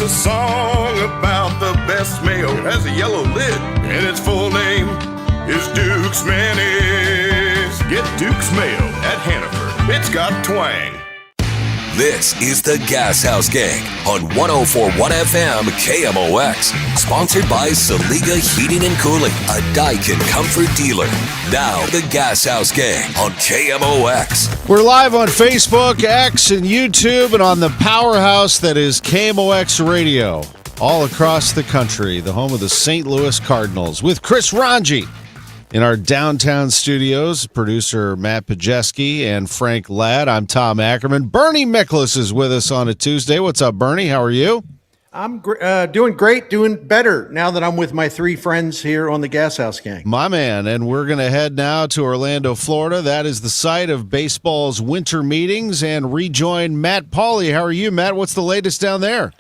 It's a song about the best mayo. It has a yellow lid, and its full name is Duke's Mayonnaise. Get Duke's Mayo at Hannaford. It's got twang. This is the Gashouse Gang on 104.1 FM KMOX. Sponsored by Saliga Heating and Cooling, a Daikin comfort dealer. Now, the Gashouse Gang on KMOX. We're live on Facebook, X, and YouTube, and on the powerhouse that is KMOX Radio. All across the country, the home of the St. Louis Cardinals. With Chris Ranji in our downtown studios, producer Matt Pajeski and Frank Ladd. I'm Tom Ackerman. Bernie Miklas is with us on a Tuesday. What's up, Bernie? How are you? I'm doing great, doing better now that I'm with my three friends here on the Gashouse Gang. My man, and we're going to head now to Orlando, Florida. That is the site of baseball's winter meetings, and rejoin Matt Pauley. How are you, Matt? What's the latest down there?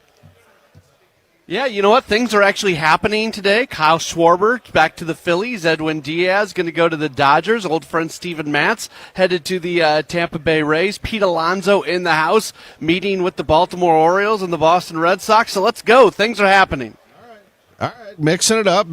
Yeah, you know what? Things are actually happening today. Kyle Schwarber back to the Phillies. Edwin Diaz going to go to the Dodgers. Old friend Steven Matz headed to the Tampa Bay Rays. Pete Alonso in the house meeting with the Baltimore Orioles and the Boston Red Sox. So let's go. Things are happening. All right, mixing it up.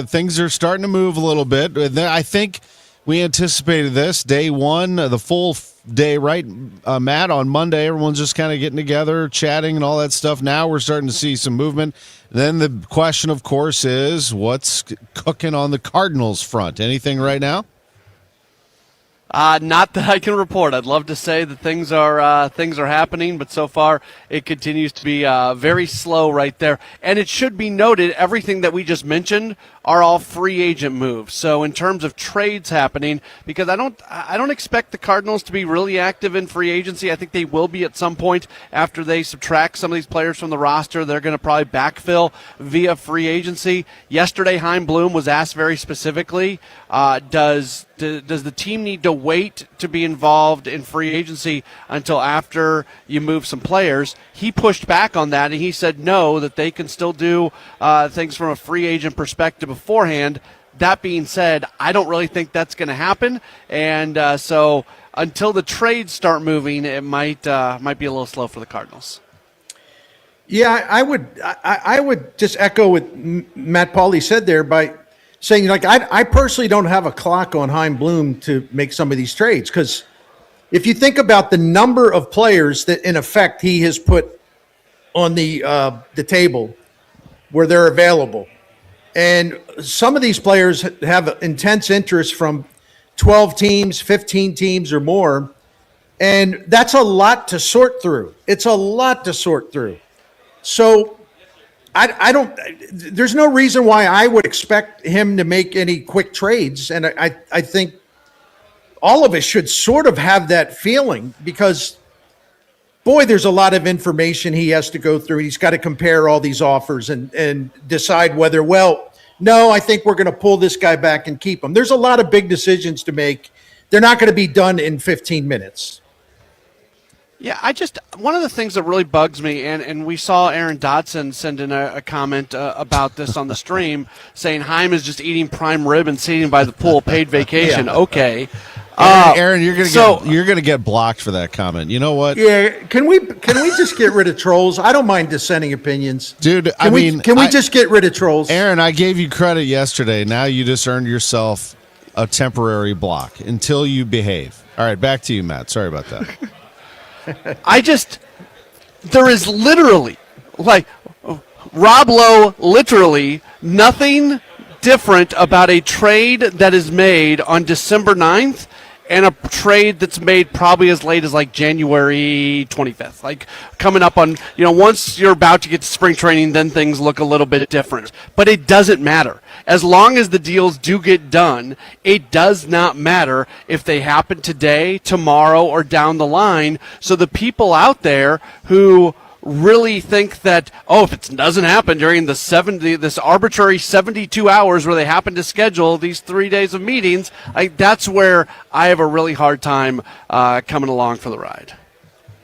Things are starting to move a little bit. I think we anticipated this. Day one, the full day, right, Matt? On Monday, everyone's just kind of getting together, chatting and all that stuff. Now we're starting to see some movement. Then the question, of course, is what's cooking on the Cardinals front? Anything right now? Not that I can report. I'd love to say that things are happening, but so far it continues to be very slow right there. And it should be noted, everything that we just mentioned are all free agent moves. So in terms of trades happening, because I don't expect the Cardinals to be really active in free agency. I think they will be at some point after they subtract some of these players from the roster. They're going to probably backfill via free agency. Yesterday, Chaim Bloom was asked very specifically, does the team need to wait to be involved in free agency until after you move some players? He pushed back on that, and he said no, that they can still do things from a free agent perspective beforehand. That being said, I don't really think that's going to happen, and so until the trades start moving, it might be a little slow for the Cardinals. Yeah, I would just echo what Matt Pauley said there by saying, like, I personally don't have a clock on Chaim Bloom to make some of these trades, because if you think about the number of players that, in effect, he has put on the table where they're available, and some of these players have intense interest from 12 teams, 15 teams or more, and that's a lot to sort through. It's a lot to sort through. So I don't. There's no reason why I would expect him to make any quick trades, and I think all of us should sort of have that feeling, because, boy, there's a lot of information he has to go through. He's got to compare all these offers and decide whether, well, no, I think we're going to pull this guy back and keep him. There's a lot of big decisions to make. They're not going to be done in 15 minutes. Yeah, one of the things that really bugs me, and we saw Aaron Dodson send in a comment about this on the stream, saying Chaim is just eating prime rib and sitting by the pool, paid vacation. Yeah. Okay. Aaron, you're gonna get blocked for that comment. You know what? Yeah, can we just get rid of trolls? I don't mind dissenting opinions, dude. Can we just get rid of trolls? Aaron, I gave you credit yesterday. Now you just earned yourself a temporary block until you behave. All right, back to you, Matt. Sorry about that. There is literally, like, Rob Lowe, literally nothing different about a trade that is made on December 9th and a trade that's made probably as late as like January 25th. Like coming up on, once you're about to get to spring training, then things look a little bit different. But it doesn't matter. As long as the deals do get done, it does not matter if they happen today, tomorrow, or down the line. So the people out there who really think that, if it doesn't happen during this arbitrary 72 hours where they happen to schedule these 3 days of meetings, that's where I have a really hard time coming along for the ride.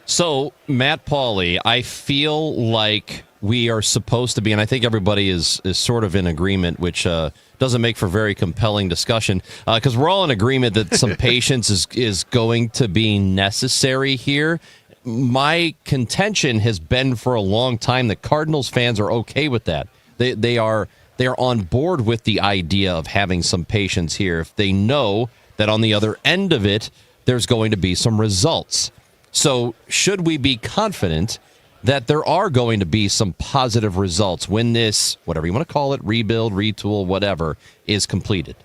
So, Matt Pauley, I feel like we are supposed to be, and I think everybody is sort of in agreement, which doesn't make for very compelling discussion, because we're all in agreement that some patience is going to be necessary here. my contention has been for a long time that Cardinals fans are okay with that. They are on board with the idea of having some patience here if they know that on the other end of it, there's going to be some results. So should we be confident that there are going to be some positive results when this, whatever you want to call it, rebuild, retool, whatever, is completed?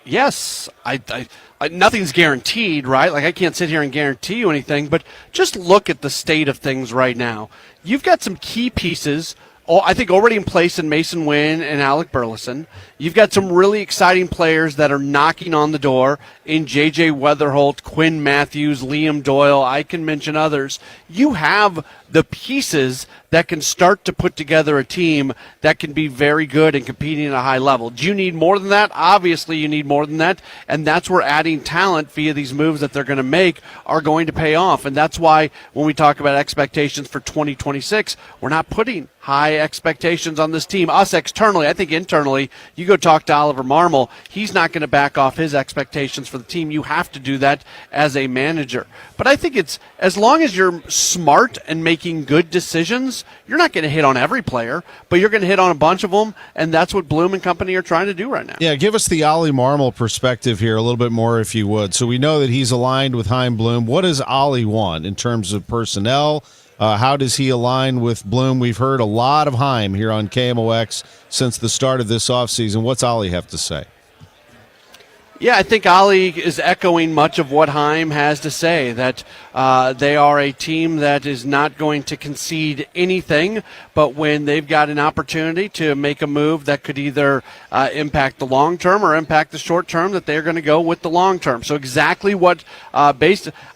Yes, I nothing's guaranteed, right? Like, I can't sit here and guarantee you anything, but just look at the state of things right now. You've got some key pieces, I think, already in place in Mason Wynn and Alec Burleson. You've got some really exciting players that are knocking on the door in J.J. Weatherholt, Quinn Matthews, Liam Doyle. I can mention others. You have the pieces that can start to put together a team that can be very good and competing at a high level. Do you need more than that? Obviously, you need more than that, and that's where adding talent via these moves that they're going to make are going to pay off, and that's why when we talk about expectations for 2026, we're not putting high expectations on this team. Us externally, I think internally, you go talk to Oliver Marmol, he's not going to back off his expectations for the team. You have to do that as a manager. But I think it's, as long as you're smart and making good decisions, you're not going to hit on every player, but you're going to hit on a bunch of them, and that's what Bloom and company are trying to do right now. Yeah, give us the Ollie Marmol perspective here a little bit more, if you would. So we know that he's aligned with Chaim Bloom. What does Ollie want in terms of personnel? How does he align with Bloom? We've heard a lot of Chaim here on KMOX since the start of this offseason. What's Ollie have to say? Yeah, I think Ollie is echoing much of what Chaim has to say, that they are a team that is not going to concede anything, but when they've got an opportunity to make a move that could either impact the long term or impact the short term, that they're going to go with the long term. So exactly what I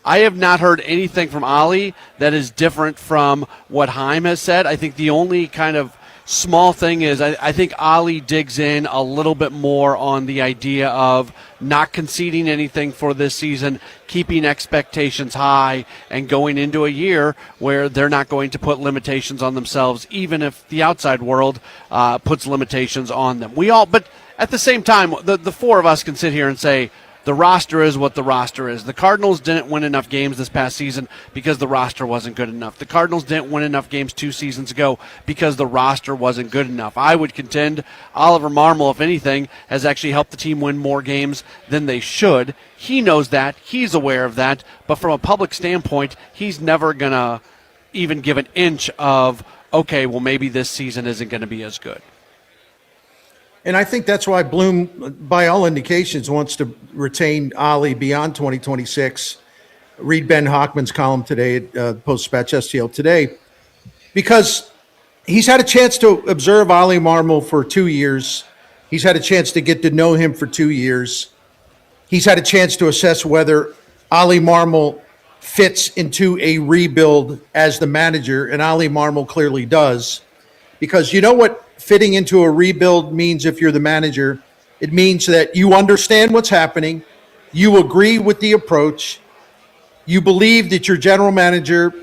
have not heard anything from Ollie that is different from what Chaim has said. I think the only kind of small thing is I think Ollie digs in a little bit more on the idea of not conceding anything for this season, keeping expectations high, and going into a year where they're not going to put limitations on themselves, even if the outside world puts limitations on them. But at the same time, the four of us can sit here and say, the roster is what the roster is. The Cardinals didn't win enough games this past season because the roster wasn't good enough. The Cardinals didn't win enough games 2 seasons ago because the roster wasn't good enough. I would contend Oliver Marmol, if anything, has actually helped the team win more games than they should. He knows that. He's aware of that. But from a public standpoint, he's never going to even give an inch of, okay, well, maybe this season isn't going to be as good. And I think that's why Bloom, by all indications, wants to retain Ollie beyond 2026. Read Ben Hockman's column today at Post-Dispatch STL today, because he's had a chance to observe Ollie Marmol for 2 years. He's had a chance to get to know him for 2 years. He's had a chance to assess whether Ollie Marmol fits into a rebuild as the manager, and Ollie Marmol clearly does. Because you know what fitting into a rebuild means if you're the manager? It means that you understand what's happening, you agree with the approach, you believe that your general manager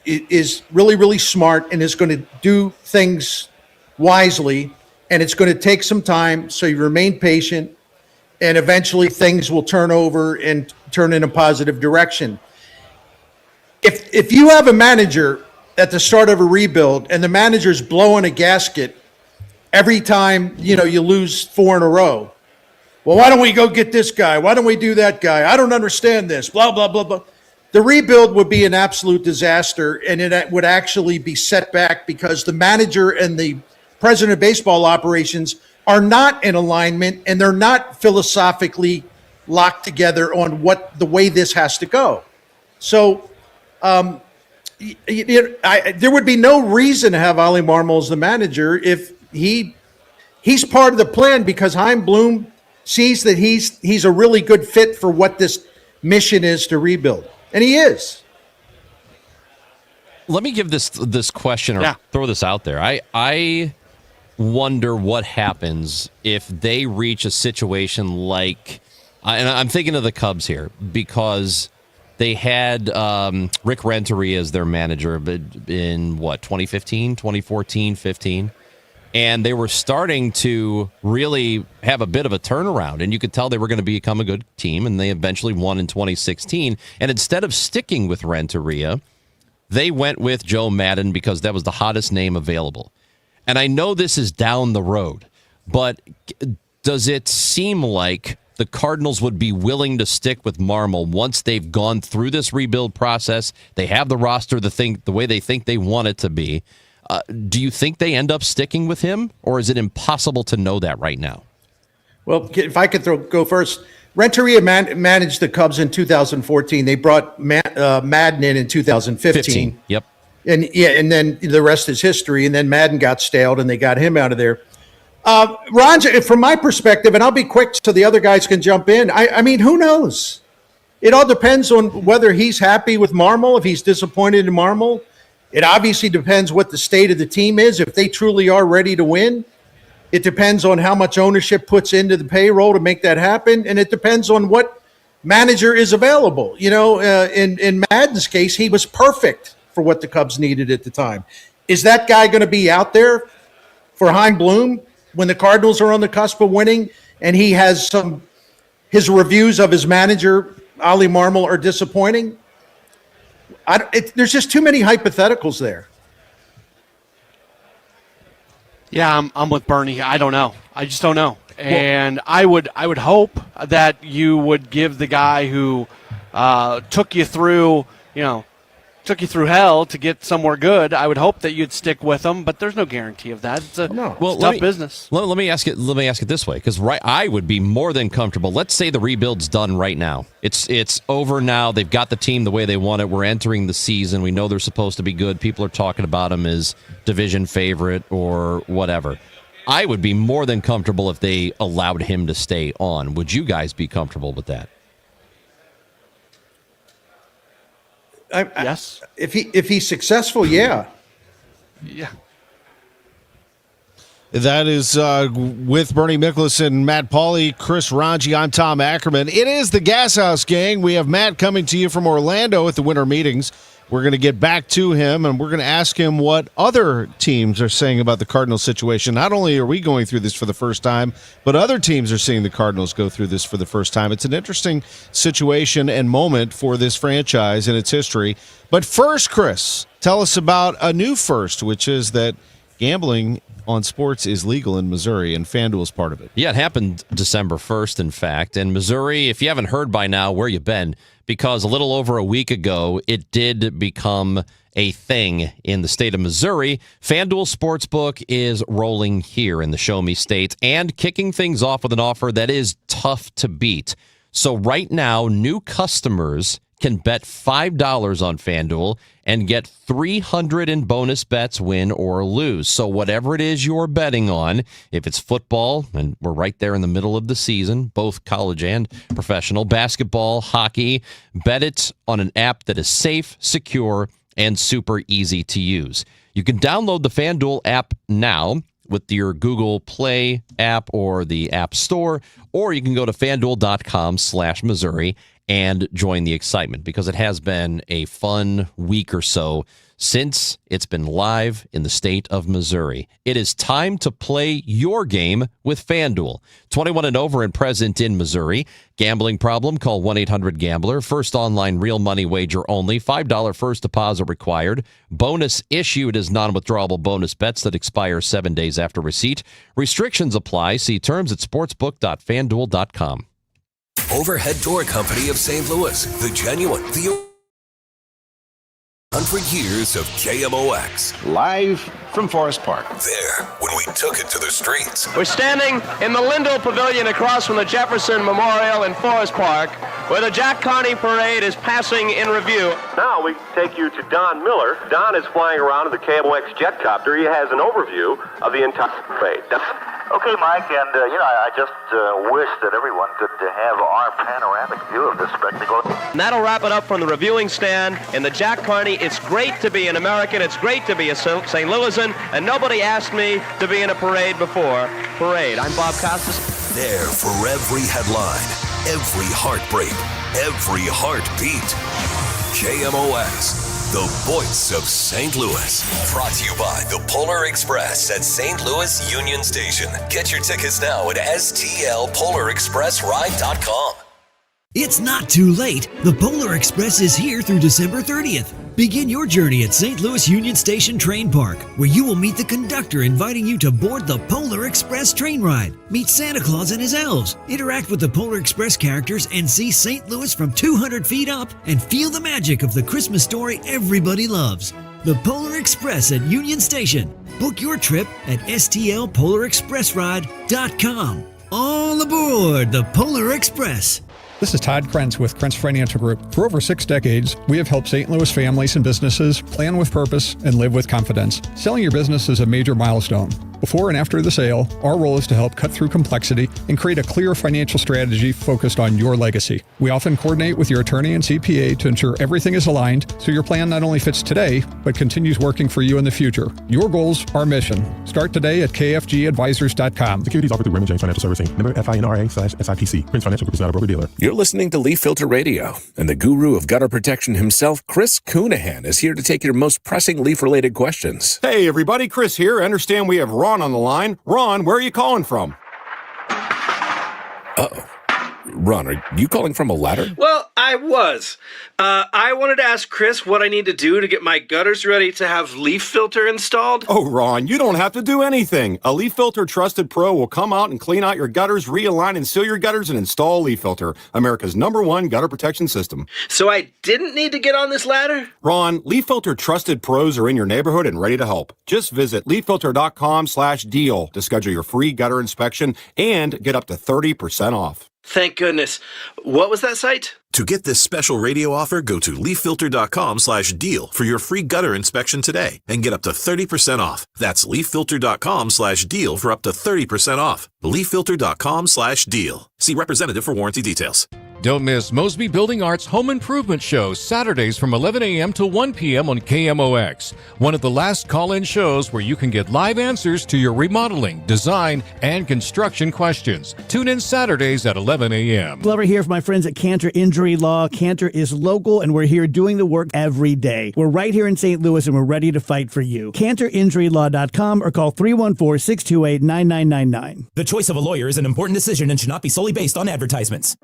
is really, really smart and is going to do things wisely, and it's going to take some time, so you remain patient, and eventually things will turn over and turn in a positive direction. If you have a manager at the start of a rebuild and the manager's blowing a gasket every time, you lose 4 in a row. Well, why don't we go get this guy? Why don't we do that guy? I don't understand this, blah, blah, blah, blah. The rebuild would be an absolute disaster, and it would actually be set back because the manager and the president of baseball operations are not in alignment, and they're not philosophically locked together on the way this has to go. So there would be no reason to have Ollie Marmol as the manager if he's part of the plan, because Chaim Bloom sees that he's a really good fit for what this mission is to rebuild, and he is. Let me give this question or throw this out there. I wonder what happens if they reach a situation like, and I'm thinking of the Cubs here, because they had Rick Renteria as their manager in 2015, 2014, 15. and they were starting to really have a bit of a turnaround, and you could tell they were going to become a good team, and they eventually won in 2016. And instead of sticking with Renteria, they went with Joe Madden because that was the hottest name available. And I know this is down the road, but does it seem like the Cardinals would be willing to stick with Marmol once they've gone through this rebuild process? They have the roster the way they think they want it to be. Do you think they end up sticking with him, or is it impossible to know that right now? Well, if I could go first, Renteria managed the Cubs in 2014. They brought Madden in 2015. Yep. And then the rest is history. And then Madden got staled, and they got him out of there. Ron, from my perspective, and I'll be quick so the other guys can jump in. I mean, who knows? It all depends on whether he's happy with Marmol, if he's disappointed in Marmol. It obviously depends what the state of the team is, if they truly are ready to win. It depends on how much ownership puts into the payroll to make that happen. And it depends on what manager is available. You know, in Madden's case, he was perfect for what the Cubs needed at the time. Is that guy going to be out there for Chaim Bloom when the Cardinals are on the cusp of winning and he has his reviews of his manager, Oli Marmol, are disappointing? There's just too many hypotheticals there. Yeah, I'm with Bernie. I don't know. I just don't know. And I would hope that you would give the guy who took you through hell to get somewhere good. I would hope that you'd stick with them, but there's no guarantee of that. It's tough business. Let me ask it this way, because I would be more than comfortable. Let's say the rebuild's done right now. It's over now. They've got the team the way they want it. We're entering the season. We know they're supposed to be good. People are talking about them as division favorite or whatever. I would be more than comfortable if they allowed him to stay on. Would you guys be comfortable with that? Yes. If he's successful, yeah. Yeah. That is with Bernie Mickelson, Matt Pauley, Chris Ranji. I'm Tom Ackerman. It is the Gashouse Gang. We have Matt coming to you from Orlando at the winter meetings. We're going to get back to him, and we're going to ask him what other teams are saying about the Cardinals situation. Not only are we going through this for the first time, but other teams are seeing the Cardinals go through this for the first time. It's an interesting situation and moment for this franchise in its history. But first, Chris, tell us about a new first, which is that gambling on sports is legal in Missouri, and FanDuel's part of it. Yeah, it happened December 1st, in fact. And Missouri, if you haven't heard by now, where you been? Because a little over a week ago, it did become a thing in the state of Missouri. FanDuel Sportsbook is rolling here in the Show Me State and kicking things off with an offer that is tough to beat. So right now, new customers can bet $5 on FanDuel and get $300 in bonus bets, win or lose. So whatever it is you're betting on, if it's football, and we're right there in the middle of the season, both college and professional, basketball, hockey, bet it on an app that is safe, secure, and super easy to use. You can download the FanDuel app now with your Google Play app or the App Store, or you can go to FanDuel.com/Missouri and join the excitement, because it has been a fun week or so since it's been live in the state of Missouri. It is time to play your game with FanDuel. 21 and over and present in Missouri. Gambling problem? Call 1-800-GAMBLER. First online real money wager only. $5 first deposit required. Bonus issued is non-withdrawable bonus bets that expire 7 days after receipt. Restrictions apply. See terms at sportsbook.fanduel.com. Overhead Door Company of St. Louis, the genuine, the 100 years of KMOX. Live from Forest Park. There, when we took it to the streets. We're standing in the Lindell Pavilion across from the Jefferson Memorial in Forest Park, where the Jack Carney Parade is passing in review. Now we take you to Don Miller. Don is flying around in the KMOX jet copter. He has an overview of the entire parade. Okay, Mike, and I just wish that everyone could have our panoramic view of this spectacle. And that'll wrap it up from the reviewing stand in the Jack Carney. It's great to be an American. It's great to be a St. Louisan, and nobody asked me to be in a parade before. Parade. I'm Bob Costas. There for every headline, every heartbreak, every heartbeat. KMOX, the voice of St. Louis. Brought to you by the Polar Express at St. Louis Union Station. Get your tickets now at stlpolarexpressride.com. It's not too late. The Polar Express is here through December 30th. Begin your journey at St. Louis Union Station Train Park, where you will meet the conductor inviting you to board the Polar Express train ride. Meet Santa Claus and his elves, interact with the Polar Express characters, and see St. Louis from 200 feet up and feel the magic of the Christmas story everybody loves. The Polar Express at Union Station. Book your trip at stlpolarexpressride.com. All aboard the Polar Express. This is Todd Krentz with Krentz Financial Group. For over 6 decades, we have helped St. Louis families and businesses plan with purpose and live with confidence. Selling your business is a major milestone. Before and after the sale, our role is to help cut through complexity and create a clear financial strategy focused on your legacy. We often coordinate with your attorney and CPA to ensure everything is aligned so your plan not only fits today, but continues working for you in the future. Your goals, our mission. Start today at kfgadvisors.com. Securities offered through Raymond James Financial Servicing. Member FINRA/SIPC. Prince Financial Group is not a broker-dealer. You're listening to Leaf Filter Radio, and the guru of gutter protection himself, Chris Coonahan, is here to take your most pressing leaf-related questions. Hey, everybody. Chris here. I understand we have Ron on the line. Ron, where are you calling from? Uh-oh. Ron, are you calling from a ladder? Well, I was. I wanted to ask Chris what I need to do to get my gutters ready to have leaf filter installed. Oh, Ron, you don't have to do anything. A Leaf Filter Trusted Pro will come out and clean out your gutters, realign and seal your gutters, and install Leaf Filter, America's #1 gutter protection system. So I didn't need to get on this ladder? Ron, Leaf Filter Trusted Pros are in your neighborhood and ready to help. Just visit leaffilter.com/deal to schedule your free gutter inspection and get up to 30% off. Thank goodness. What was that site? To get this special radio offer, go to leaffilter.com/deal for your free gutter inspection today and get up to 30% off. That's leaffilter.com/deal for up to 30% off. leaffilter.com/deal. See representative for warranty details. Don't miss Mosby Building Arts Home Improvement Show, Saturdays from 11 a.m. to 1 p.m. on KMOX. One of the last call-in shows where you can get live answers to your remodeling, design, and construction questions. Tune in Saturdays at 11 a.m. Glover here for my friends at Cantor Injury Law. Cantor is local, and we're here doing the work every day. We're right here in St. Louis, and we're ready to fight for you. CantorInjuryLaw.com or call 314-628-9999. The choice of a lawyer is an important decision and should not be solely based on advertisements.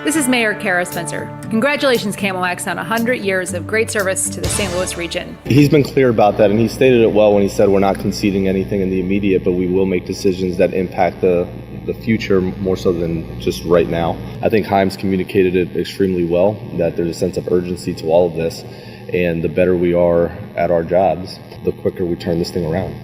This is Mayor Kara Spencer. Congratulations, KMOX, on 100 years of great service to the St. Louis region. He's been clear about that, and he stated it well when he said we're not conceding anything in the immediate, but we will make decisions that impact the future more so than just right now. I think Chaim's communicated it extremely well, that there's a sense of urgency to all of this, and the better we are at our jobs, the quicker we turn this thing around.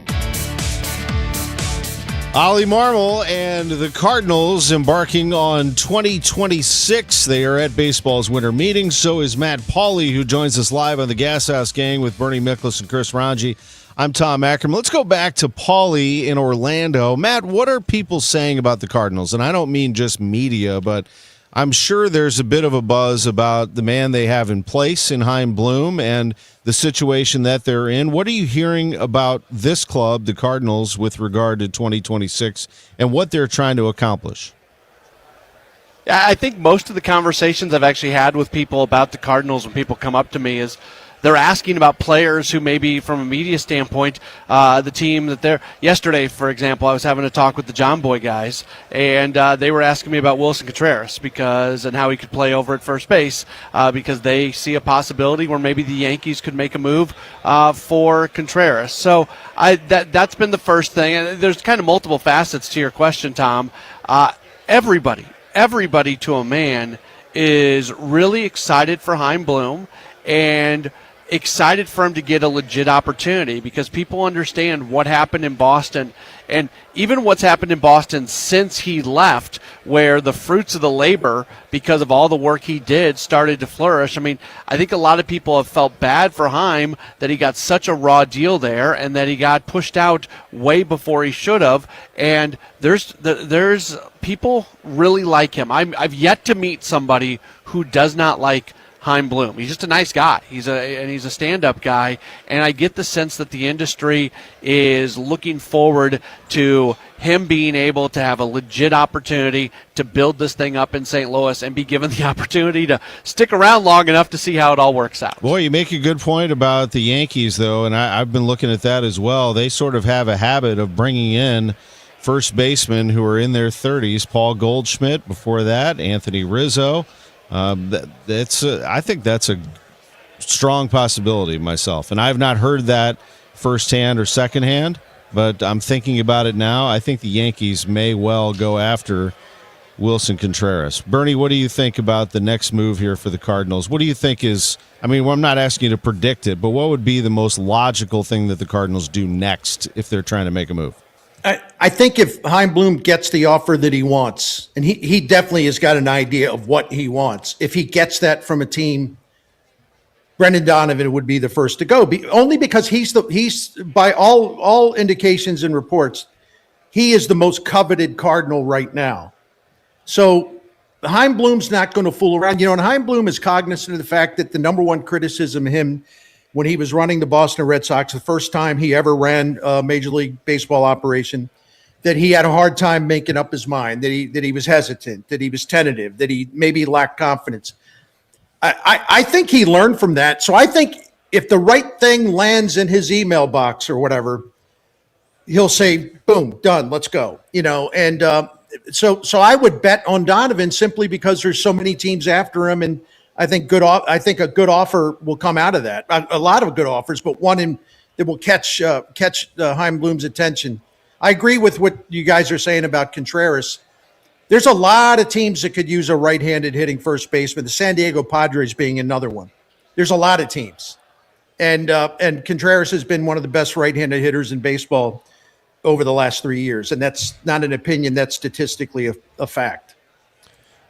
Ollie Marmol and the Cardinals embarking on 2026. They are at baseball's winter meeting. So is Matt Pauley, who joins us live on the Gashouse Gang with Bernie Miklasz and Chris Ranji. I'm Tom Ackerman. Let's go back to Pauley in Orlando. Matt, what are people saying about the Cardinals? And I don't mean just media, but I'm sure there's a bit of a buzz about the man they have in place in Chaim Bloom and the situation that they're in. What are you hearing about this club, the Cardinals, with regard to 2026 and what they're trying to accomplish? I think most of the conversations I've actually had with people about the Cardinals when people come up to me is they're asking about players who maybe from a media standpoint, the team that they're – yesterday, for example, I was having a talk with the John Boy guys, and they were asking me about Wilson Contreras and how he could play over at first base because they see a possibility where maybe the Yankees could make a move for Contreras. So that's been the first thing. And there's kind of multiple facets to your question, Tom. Everybody to a man is really excited for Chaim Bloom and – excited for him to get a legit opportunity because people understand what happened in Boston and even what's happened in Boston since he left, where the fruits of the labor because of all the work he did started to flourish. I mean, I think a lot of people have felt bad for Chaim that he got such a raw deal there and that he got pushed out way before he should have. And there's people really like him. I've yet to meet somebody who does not like Chaim Bloom. He's just a nice guy. He's a stand-up guy, and I get the sense that the industry is looking forward to him being able to have a legit opportunity to build this thing up in St. Louis and be given the opportunity to stick around long enough to see how it all works out. Boy, you make a good point about the Yankees, though, and I've been looking at that as well. They sort of have a habit of bringing in first basemen who are in their 30s. Paul Goldschmidt, before that, Anthony Rizzo. I think that's a strong possibility myself, and I've not heard that firsthand or secondhand, but I'm thinking about it now. I think the Yankees may well go after Wilson Contreras. Bernie, what do you think about the next move here for the Cardinals? What do you think is, I mean, I'm not asking you to predict it, but what would be the most logical thing that the Cardinals do next if they're trying to make a move? I think if Chaim Bloom gets the offer that he wants, and he definitely has got an idea of what he wants, if he gets that from a team, Brendan Donovan would be the first to go. Only because he's by all indications and reports, he is the most coveted Cardinal right now. So Chaim Bloom's not going to fool around. You know, and Chaim Bloom is cognizant of the fact that the number one criticism of him when he was running the Boston Red Sox, the first time he ever ran a Major League Baseball operation, that he had a hard time making up his mind, that he was hesitant, that he was tentative, that he maybe lacked confidence. I think he learned from that. So I think if the right thing lands in his email box or whatever, he'll say, boom, done, let's go. You know, and so I would bet on Donovan simply because there's so many teams after him, and I think a good offer will come out of that. A lot of good offers, but one that will catch Chaim Bloom's attention. I agree with what you guys are saying about Contreras. There's a lot of teams that could use a right-handed hitting first baseman. The San Diego Padres being another one. There's a lot of teams, and Contreras has been one of the best right-handed hitters in baseball over the last 3 years, and that's not an opinion. That's statistically a fact.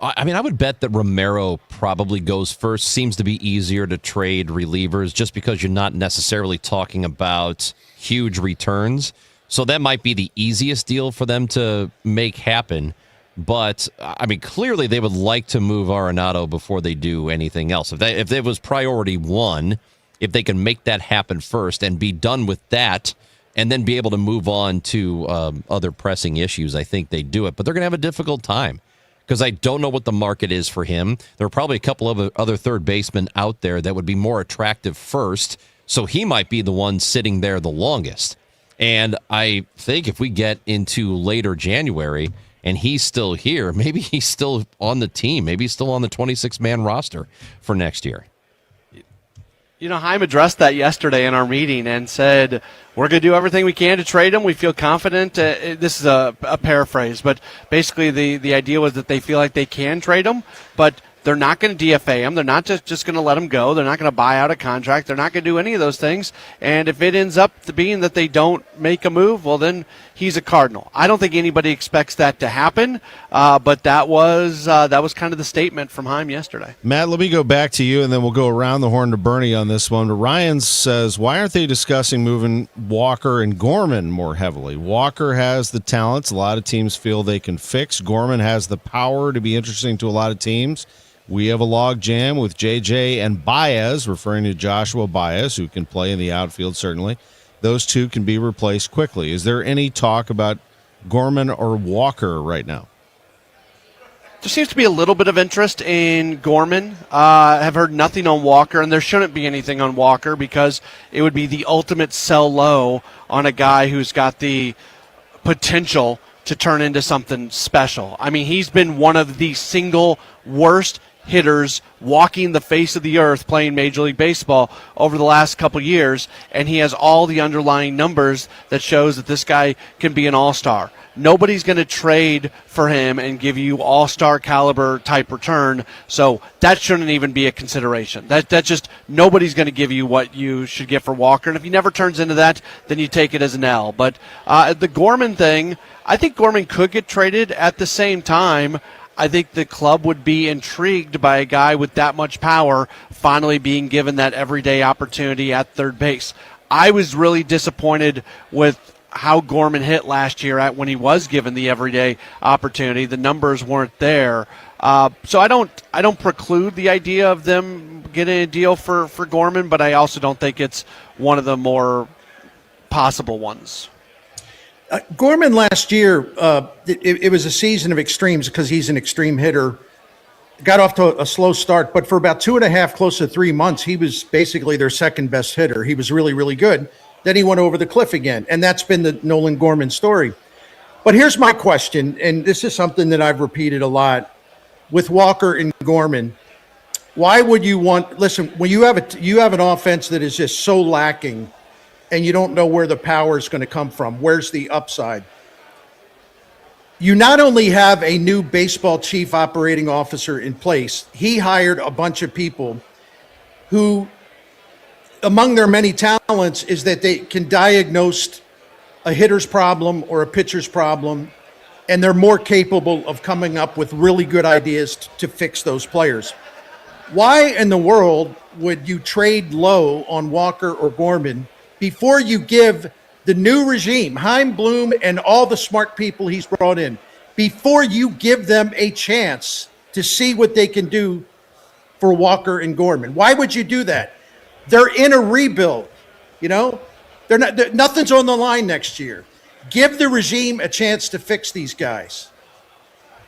I mean, I would bet that Romero probably goes first. Seems to be easier to trade relievers just because you're not necessarily talking about huge returns. So that might be the easiest deal for them to make happen. But, I mean, clearly they would like to move Arenado before they do anything else. If it was priority one, if they can make that happen first and be done with that and then be able to move on to other pressing issues, I think they do it. But they're going to have a difficult time, because I don't know what the market is for him. There are probably a couple of other third basemen out there that would be more attractive first, so he might be the one sitting there the longest. And I think if we get into later January and he's still here, maybe he's still on the team. Maybe he's still on the 26-man roster for next year. You know, Chaim addressed that yesterday in our meeting and said, we're going to do everything we can to trade him. We feel confident. This is a paraphrase, but basically the idea was that they feel like they can trade him, but they're not going to DFA him. They're not just going to let him go. They're not going to buy out a contract. They're not going to do any of those things. And if it ends up to being that they don't make a move, well, then he's a Cardinal. I don't think anybody expects that to happen, but that was kind of the statement from Chaim yesterday. Matt, let me go back to you, and then we'll go around the horn to Bernie on this one. But Ryan says, why aren't they discussing moving Walker and Gorman more heavily? Walker has the talents a lot of teams feel they can fix. Gorman has the power to be interesting to a lot of teams. We have a log jam with JJ and Baez, referring to Joshua Baez, who can play in the outfield, certainly. Those two can be replaced quickly. Is there any talk about Gorman or Walker right now? There seems to be a little bit of interest in Gorman. I have heard nothing on Walker, and there shouldn't be anything on Walker because it would be the ultimate sell low on a guy who's got the potential to turn into something special. I mean, he's been one of the single worst hitters walking the face of the earth playing Major League Baseball over the last couple years, and he has all the underlying numbers that shows that this guy can be an all-star. Nobody's going to trade for him and give you all-star caliber type return, so that shouldn't even be a consideration. That just nobody's going to give you what you should get for Walker, and if he never turns into that, then you take it as an L. But the Gorman thing, I think Gorman could get traded. At the same time, I think the club would be intrigued by a guy with that much power finally being given that everyday opportunity at third base. I was really disappointed with how Gorman hit last year when he was given the everyday opportunity. The numbers weren't there. So I don't preclude the idea of them getting a deal for Gorman, but I also don't think it's one of the more possible ones. Gorman last year, it was a season of extremes because he's an extreme hitter. Got off to a slow start, but for about 2.5, close to 3 months, he was basically their second best hitter. He was really, really good. Then he went over the cliff again, and that's been the Nolan Gorman story. But here's my question, and this is something that I've repeated a lot with Walker and Gorman. Why would you want? Listen, when you have an offense that is just so lacking, and you don't know where the power is going to come from, where's the upside? You not only have a new baseball chief operating officer in place, he hired a bunch of people who, among their many talents, is that they can diagnose a hitter's problem or a pitcher's problem, and they're more capable of coming up with really good ideas to fix those players. Why in the world would you trade low on Walker or Gorman before you give the new regime, Chaim Bloom and all the smart people he's brought in, before you give them a chance to see what they can do for Walker and Gorman? Why would you do that? They're in a rebuild, nothing's on the line next year. Give the regime a chance to fix these guys.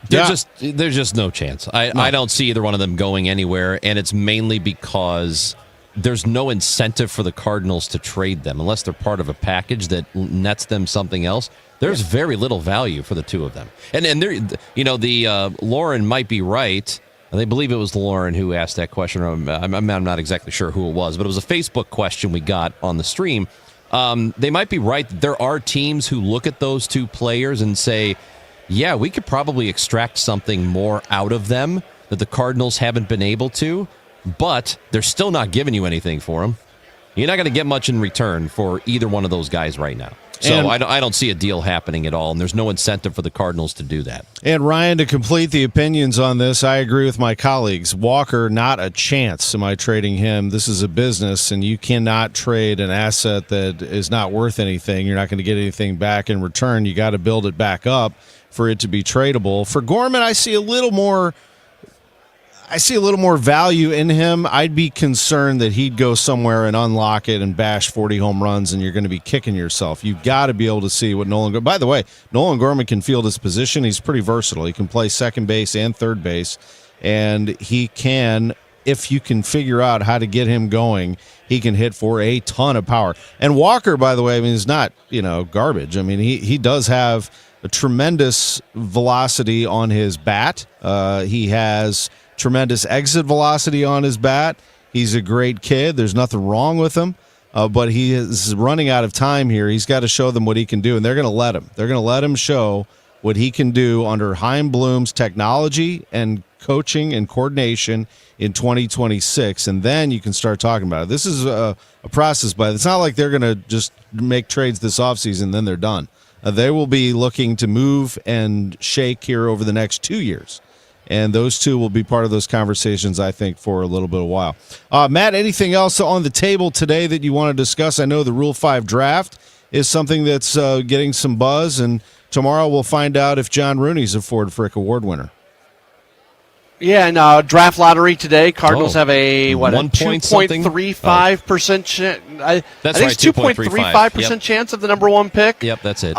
There's just no chance. I don't see either one of them going anywhere, and it's mainly because there's no incentive for the Cardinals to trade them unless they're part of a package that nets them something else. There's very little value for the two of them. And Lauren might be right. I believe it was Lauren who asked that question. I'm not exactly sure who it was, but it was a Facebook question we got on the stream. They might be right. There are teams who look at those two players and say, yeah, we could probably extract something more out of them that the Cardinals haven't been able to, but they're still not giving you anything for them. You're not going to get much in return for either one of those guys right now. So I don't see a deal happening at all, and there's no incentive for the Cardinals to do that. And Ryan, to complete the opinions on this, I agree with my colleagues. Walker, not a chance am I trading him. This is a business, and you cannot trade an asset that is not worth anything. You're not going to get anything back in return. You got to build it back up for it to be tradable. For Gorman, I see a little more value in him. I'd be concerned that he'd go somewhere and unlock it and bash 40 home runs, and you're going to be kicking yourself. You've got to be able to see what by the way, Nolan Gorman can field his position. He's pretty versatile. He can play second base and third base, and he can, if you can figure out how to get him going, he can hit for a ton of power. And Walker, by the way, is not, garbage. He does have a tremendous velocity on his bat. He has tremendous exit velocity on his bat. He's a great kid. There's nothing wrong with him, but he is running out of time here. He's got to show them what he can do, and they're going to let him. They're going to let him show what he can do under Chaim Bloom's technology and coaching and coordination in 2026, and then you can start talking about it. This is a process, but it's not like they're going to just make trades this offseason, then they're done. They will be looking to move and shake here over the next 2 years. And those two will be part of those conversations, I think, for a little bit of a while. Matt, anything else on the table today that you want to discuss? I know the Rule 5 draft is something that's getting some buzz, and tomorrow we'll find out if John Rooney's a Ford Frick Award winner. Yeah, and draft lottery today. Cardinals have a 2.35% chance. That's right, 2.35% chance of the number one pick. Yep, that's it.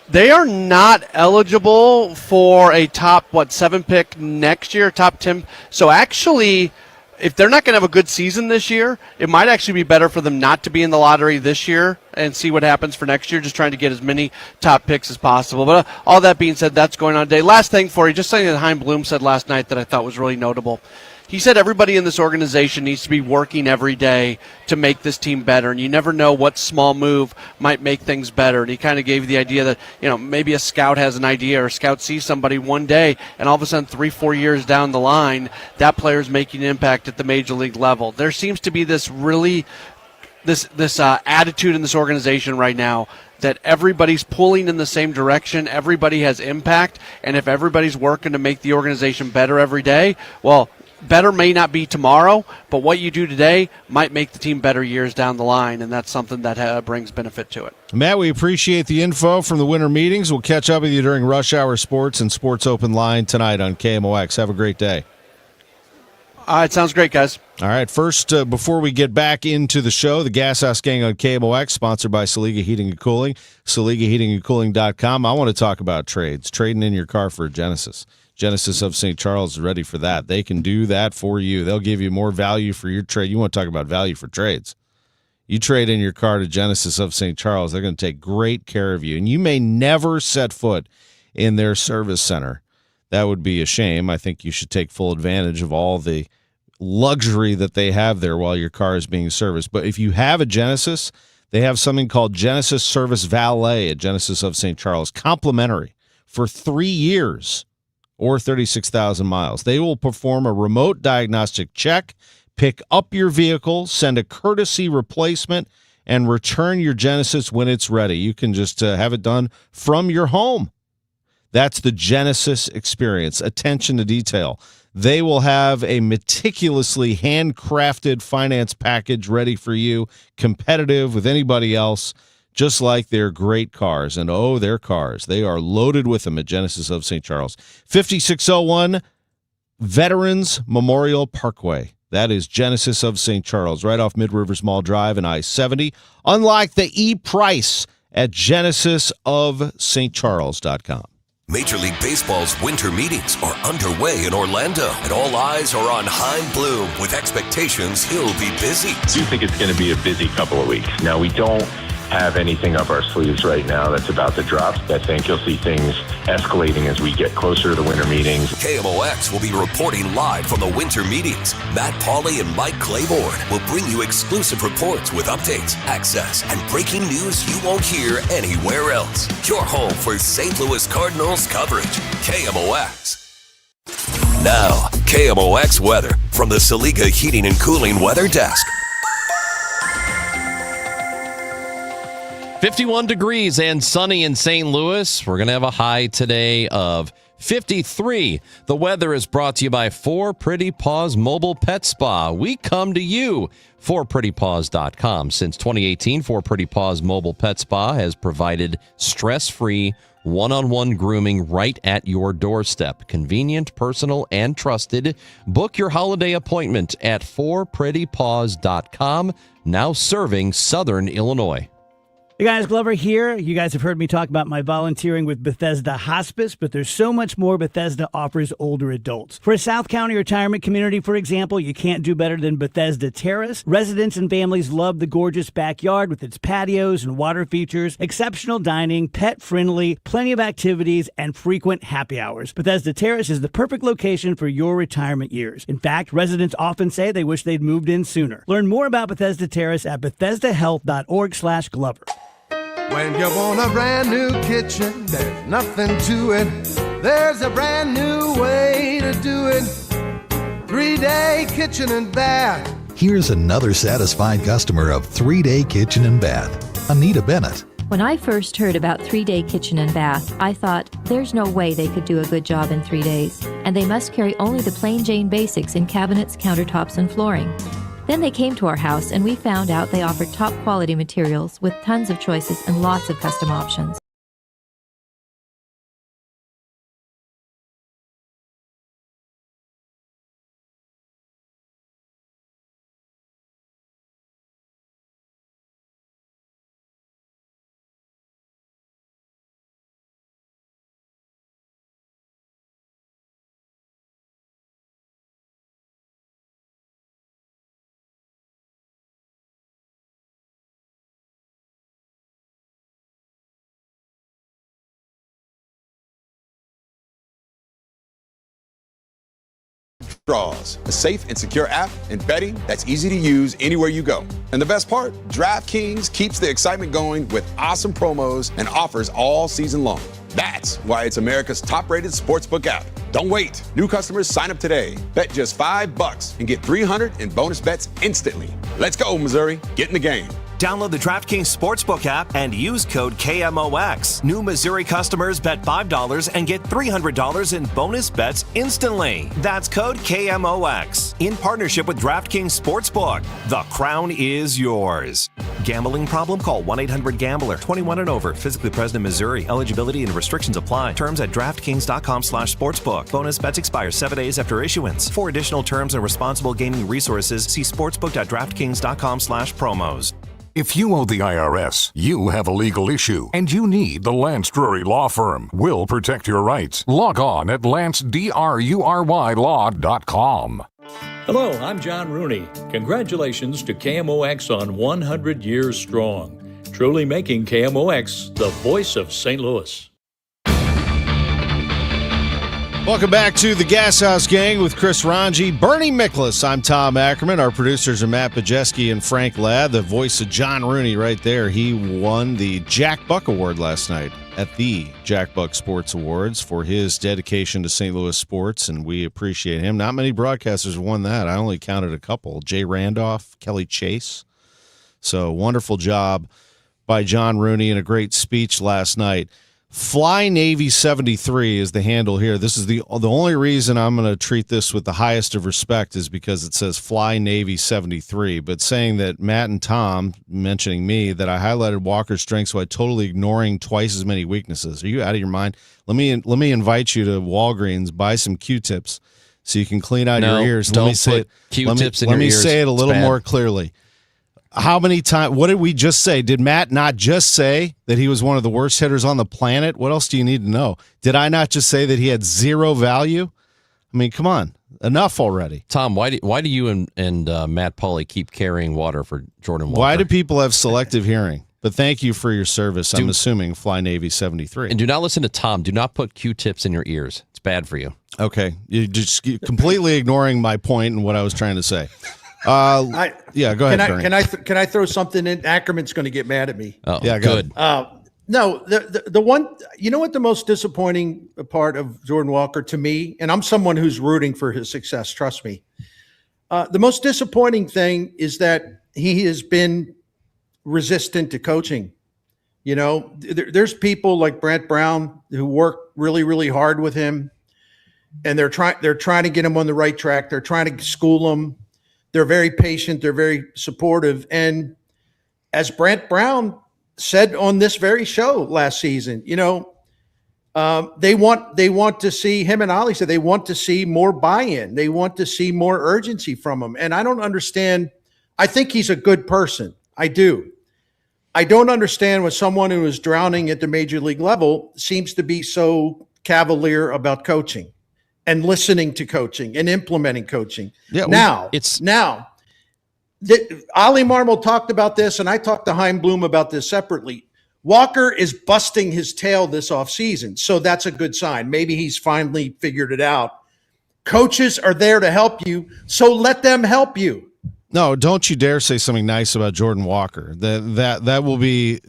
They are not eligible for a top 7 pick next year, top 10. So actually, if they're not going to have a good season this year, it might actually be better for them not to be in the lottery this year and see what happens for next year, just trying to get as many top picks as possible. But all that being said, that's going on today. Last thing for you, just something that Chaim Bloom said last night that I thought was really notable. He said everybody in this organization needs to be working every day to make this team better, and you never know what small move might make things better. And he kind of gave the idea that, maybe a scout has an idea or a scout sees somebody one day, and all of a sudden 3-4 years down the line, that player's making an impact at the major league level. There seems to be this attitude in this organization right now that everybody's pulling in the same direction, everybody has impact, and if everybody's working to make the organization better every day, well, better may not be tomorrow, but what you do today might make the team better years down the line, and that's something that brings benefit to it. Matt, we appreciate the info from the winter meetings. We'll catch up with you during Rush Hour Sports and Sports Open Line tonight on KMOX. Have a great day. All right, sounds great, guys. All right, first, before we get back into the show, the Gashouse Gang on KMOX, sponsored by Saliga Heating and Cooling, SaligaHeatingandCooling.com. I want to talk about trades, trading in your car for a Genesis. Genesis of St. Charles is ready for that. They can do that for you. They'll give you more value for your trade. You want to talk about value for trades. You trade in your car to Genesis of St. Charles, they're going to take great care of you. And you may never set foot in their service center. That would be a shame. I think you should take full advantage of all the luxury that they have there while your car is being serviced. But if you have a Genesis, they have something called Genesis Service Valet at Genesis of St. Charles, complimentary for 3 years or 36,000 miles. They will perform a remote diagnostic check, pick up your vehicle, send a courtesy replacement, and return your Genesis when it's ready. You can just have it done from your home. That's the Genesis experience. Attention to detail. They will have a meticulously handcrafted finance package ready for you, competitive with anybody else, just like their great cars. And oh, their cars. They are loaded with them at Genesis of St. Charles. 5601 Veterans Memorial Parkway. That is Genesis of St. Charles, right off Mid-Rivers Mall Drive and I-70. Unlike the E-Price at genesisofstcharles.com. Major League Baseball's winter meetings are underway in Orlando, and all eyes are on Chaim Bloom with expectations he'll be busy. I do think it's going to be a busy couple of weeks. Now, we don't have anything up our sleeves right now that's about to drop. I think you'll see things escalating as we get closer to the winter meetings. KMOX will be reporting live from the winter meetings. Matt Pauley and Mike Claiborne will bring you exclusive reports with updates, access, and breaking news you won't hear anywhere else. Your home for St. Louis Cardinals coverage. KMOX. Now, KMOX weather from the Saliga Heating and Cooling Weather Desk. 51 degrees and sunny in St. Louis. We're going to have a high today of 53. The weather is brought to you by 4 Pretty Paws Mobile Pet Spa. We come to you. 4prettypaws.com. Since 2018, 4 Pretty Paws Mobile Pet Spa has provided stress-free one-on-one grooming right at your doorstep. Convenient, personal, and trusted. Book your holiday appointment at 4prettypaws.com. Now serving Southern Illinois. Hey guys, Glover here. You guys have heard me talk about my volunteering with Bethesda Hospice, but there's so much more Bethesda offers older adults. For a South County retirement community, for example, you can't do better than Bethesda Terrace. Residents and families love the gorgeous backyard with its patios and water features, exceptional dining, pet-friendly, plenty of activities, and frequent happy hours. Bethesda Terrace is the perfect location for your retirement years. In fact, residents often say they wish they'd moved in sooner. Learn more about Bethesda Terrace at BethesdaHealth.org/Glover. When you want a brand new kitchen, there's nothing to it. There's a brand new way to do it. 3-Day Kitchen and Bath. Here's another satisfied customer of 3-Day Kitchen and Bath, Anita Bennett. When I first heard about 3-Day Kitchen and Bath, I thought, there's no way they could do a good job in 3 days, and they must carry only the plain Jane basics in cabinets, countertops, and flooring. Then they came to our house and we found out they offered top quality materials with tons of choices and lots of custom options. Draws, a safe and secure app and betting that's easy to use anywhere you go. And the best part, DraftKings keeps the excitement going with awesome promos and offers all season long. That's why it's America's top-rated sportsbook app. Don't wait. New customers sign up today. Bet just $5 and get $300 in bonus bets instantly. Let's go, Missouri. Get in the game. Download the DraftKings Sportsbook app and use code KMOX. New Missouri customers bet $5 and get $300 in bonus bets instantly. That's code KMOX. In partnership with DraftKings Sportsbook. The crown is yours. Gambling problem? Call 1-800-GAMBLER. 21 and over. Physically present in Missouri. Eligibility and restrictions apply. Terms at DraftKings.com/sportsbook. Bonus bets expire 7 days after issuance. For additional terms and responsible gaming resources, see sportsbook.draftkings.com/promos. If you owe the IRS, you have a legal issue, and you need the Lance Drury Law Firm. We'll protect your rights. Log on at lancedrurylaw.com. Hello, I'm John Rooney. Congratulations to KMOX on 100 years strong, truly making KMOX the voice of St. Louis. Welcome back to the Gashouse Gang with Chris Ranji, Bernie Miklas. I'm Tom Ackerman. Our producers are Matt Bajeski and Frank Ladd, the voice of John Rooney right there. He won the Jack Buck Award last night at the Jack Buck Sports Awards for his dedication to St. Louis sports, and we appreciate him. Not many broadcasters won that. I only counted a couple. Jay Randolph, Kelly Chase. So wonderful job by John Rooney and a great speech last night. Fly Navy 73 is the handle here. This is the only reason I'm going to treat this with the highest of respect is because it says Fly Navy 73. But saying that Matt and Tom, mentioning me, that I highlighted Walker's strengths while totally ignoring twice as many weaknesses. Are you out of your mind? Let me invite you to Walgreens, buy some Q-tips so you can clean out your ears. Don't let me say put Q-tips in your ears. Let me say it a little It's bad. more clearly. How many times? What did we just say? Did Matt not just say that he was one of the worst hitters on the planet? What else do you need to know? Did I not just say that he had zero value? I mean, come on, enough already. Tom, why do you and Matt Pauly keep carrying water for Jordan Walker? Why do people have selective hearing? But thank you for your service. I'm assuming Fly Navy 73. And do not listen to Tom. Do not put Q-tips in your ears. It's bad for you. Okay, you're just completely ignoring my point and what I was trying to say. Go ahead. Can I throw something in? Ackerman's going to get mad at me. Oh, yeah, good. No, the one, you know what the most disappointing part of Jordan Walker to me, and I'm someone who's rooting for his success, trust me. The most disappointing thing is that he has been resistant to coaching. You know, there's people like Brent Brown who work really, really hard with him, and they're trying to get him on the right track. They're trying to school him. They're very patient. They're very supportive. And as Brent Brown said on this very show last season, you know, they want to see him, and Ollie said they want to see more buy-in. They want to see more urgency from him. And I don't understand. I think he's a good person. I do. I don't understand when someone who is drowning at the major league level seems to be so cavalier about coaching and listening to coaching and implementing coaching. Yeah, Ollie Marmol talked about this, and I talked to Chaim Bloom about this separately. Walker is busting his tail this offseason, so that's a good sign. Maybe he's finally figured it out. Coaches are there to help you, so let them help you. No, don't you dare say something nice about Jordan Walker. That will be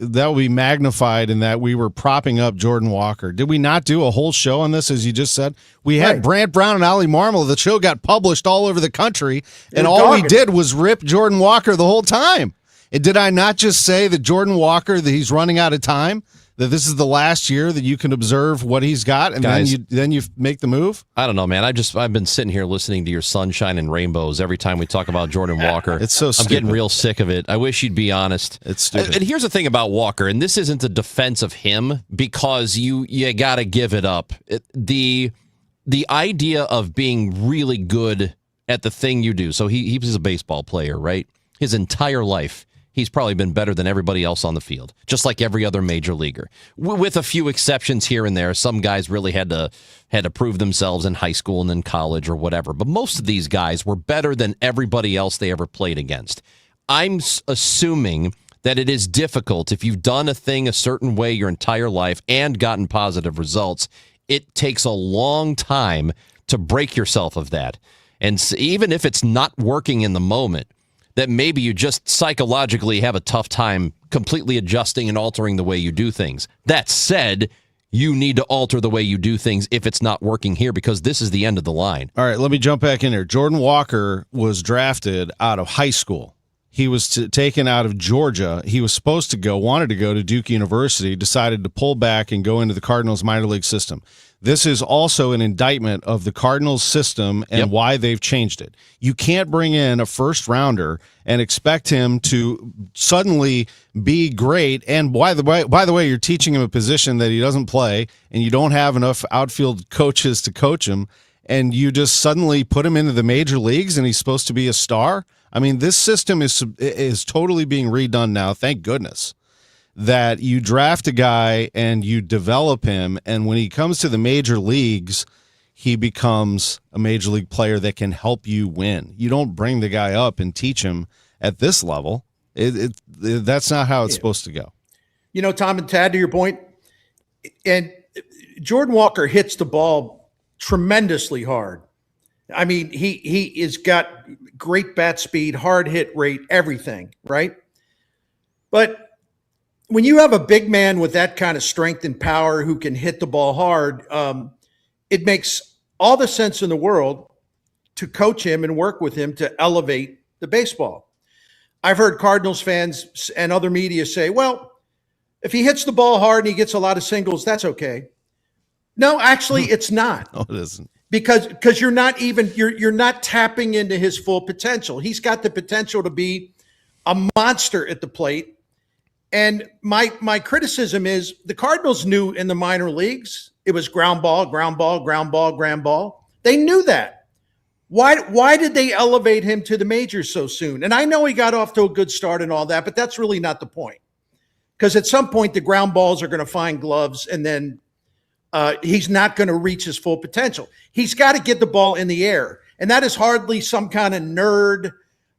magnified in that we were propping up Jordan Walker. Did we not do a whole show on this, as you just said? We had Brant Brown and Ollie Marmol. The show got published all over the country, and all we did was rip Jordan Walker the whole time. And did I not just say that Jordan Walker, that he's running out of time? That this is the last year that you can observe what he's got, and Guys, then you make the move? I don't know, man. I've been sitting here listening to your sunshine and rainbows every time we talk about Jordan Walker. It's so stupid. I'm getting real sick of it. I wish you'd be honest. It's stupid. And here's the thing about Walker, and this isn't a defense of him because you got to give it up. The idea of being really good at the thing you do. So he was a baseball player, right? His entire life. He's probably been better than everybody else on the field, just like every other major leaguer, with a few exceptions here and there. Some guys really had to prove themselves in high school and then college or whatever. But most of these guys were better than everybody else they ever played against. I'm assuming that it is difficult if you've done a thing a certain way your entire life and gotten positive results. It takes a long time to break yourself of that. And even if it's not working in the moment, that maybe you just psychologically have a tough time completely adjusting and altering the way you do things. That said, you need to alter the way you do things if it's not working here, because this is the end of the line. All right, let me jump back in here. Jordan Walker was drafted out of high school. He was taken out of Georgia. He was supposed to wanted to go to Duke University, decided to pull back and go into the Cardinals minor league system. This is also an indictment of the Cardinals system and why they've changed it. You can't bring in a first rounder and expect him to suddenly be great. And by the way, you're teaching him a position that he doesn't play, and you don't have enough outfield coaches to coach him, and you just suddenly put him into the major leagues and he's supposed to be a star. I mean, this system is totally being redone now. Thank goodness that you draft a guy and you develop him, and when he comes to the major leagues, he becomes a major league player that can help you win. You don't bring the guy up and teach him at this level. That's not how it's supposed to go. You know, Tom and Tad, to your point, and Jordan Walker hits the ball tremendously hard. I mean, he has got great bat speed, hard hit rate, everything, right? But when you have a big man with that kind of strength and power who can hit the ball hard, it makes all the sense in the world to coach him and work with him to elevate the baseball. I've heard Cardinals fans and other media say, well, if he hits the ball hard and he gets a lot of singles, that's okay. No, actually, it's not. No, it isn't. Because you're not tapping into his full potential. He's got the potential to be a monster at the plate. And my criticism is the Cardinals knew in the minor leagues it was ground ball, ground ball, ground ball, ground ball. They knew that. Why did they elevate him to the majors so soon? And I know he got off to a good start and all that, but that's really not the point. Because at some point the ground balls are going to find gloves, and then he's not going to reach his full potential. He's got to get the ball in the air. And that is hardly some kind of nerd,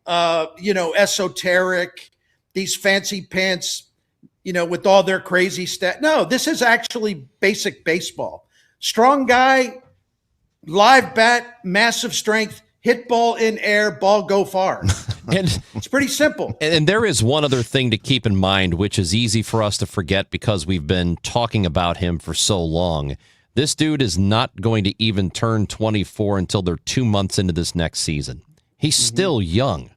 esoteric, these fancy pants, with all their crazy stats. No, this is actually basic baseball. Strong guy, live bat, massive strength, hit ball in air, ball go far. And it's pretty simple. And there is one other thing to keep in mind, which is easy for us to forget because we've been talking about him for so long. This dude is not going to even turn 24 until they're 2 months into this next season. He's still young.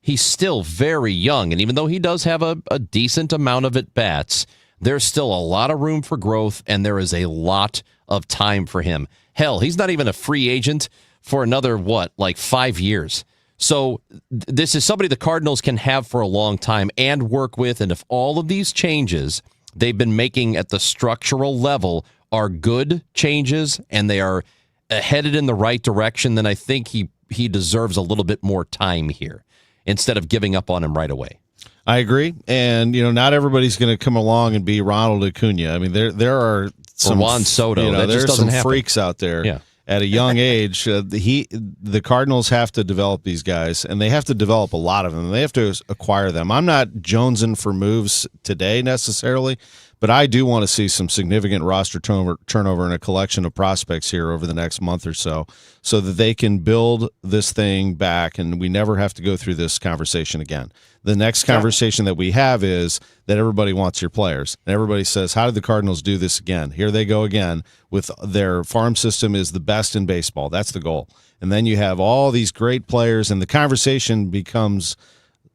He's still very young. And even though he does have a decent amount of at-bats, there's still a lot of room for growth, and there is a lot of time for him. Hell, he's not even a free agent for another, 5 years. So this is somebody the Cardinals can have for a long time and work with. And if all of these changes they've been making at the structural level are good changes and they are headed in the right direction, then I think he deserves a little bit more time here instead of giving up on him right away. I agree. And, not everybody's going to come along and be Ronald Acuna. I mean, there are some Juan Soto. That there's just doesn't some happen. freaks out there. Yeah. At a young age, the Cardinals have to develop these guys, and they have to develop a lot of them. They have to acquire them. I'm not jonesing for moves today necessarily, but I do want to see some significant roster turnover and a collection of prospects here over the next month or so that they can build this thing back, and we never have to go through this conversation again. The next conversation that we have is that everybody wants your players. And everybody says, how did the Cardinals do this again? Here they go again with their farm system is the best in baseball. That's the goal. And then you have all these great players, and the conversation becomes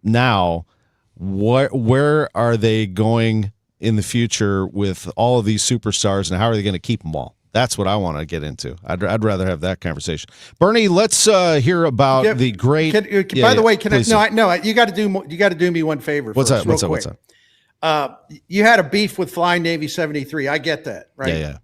now, where are they going in the future with all of these superstars, and how are they going to keep them all? That's what I want to get into. I'd rather have that conversation. Bernie, let's hear about the great. By the way, you got to do me one favor. What's first, that? What's that? You had a beef with Flying Navy 73. I get that, right? Yeah.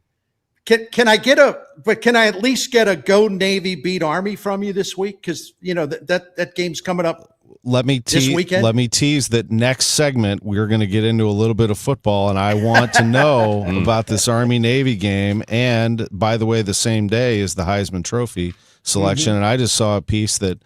Can I at least get a Go Navy beat Army from you this week? Because that game's coming up. Let me tease that next segment we're going to get into a little bit of football, and I want to know about this Army-Navy game. And by the way, the same day is the Heisman Trophy selection, and I just saw a piece that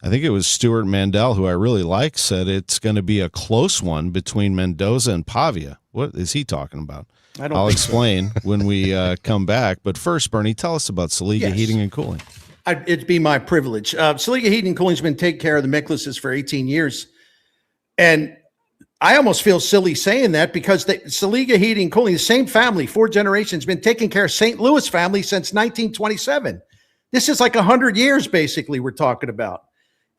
I think it was Stuart Mandel, who I really like, said it's going to be a close one between Mendoza and Pavia. What is he talking about? I'll explain when we come back. But first, Bernie, tell us about Saliga Heating and Cooling. It'd be my privilege. Saliga Heating and Cooling's been taking care of the Micklases for 18 years. And I almost feel silly saying that because Saliga Heating and Cooling, the same family, 4 generations, been taking care of St. Louis family since 1927. This is like 100 years, basically, we're talking about.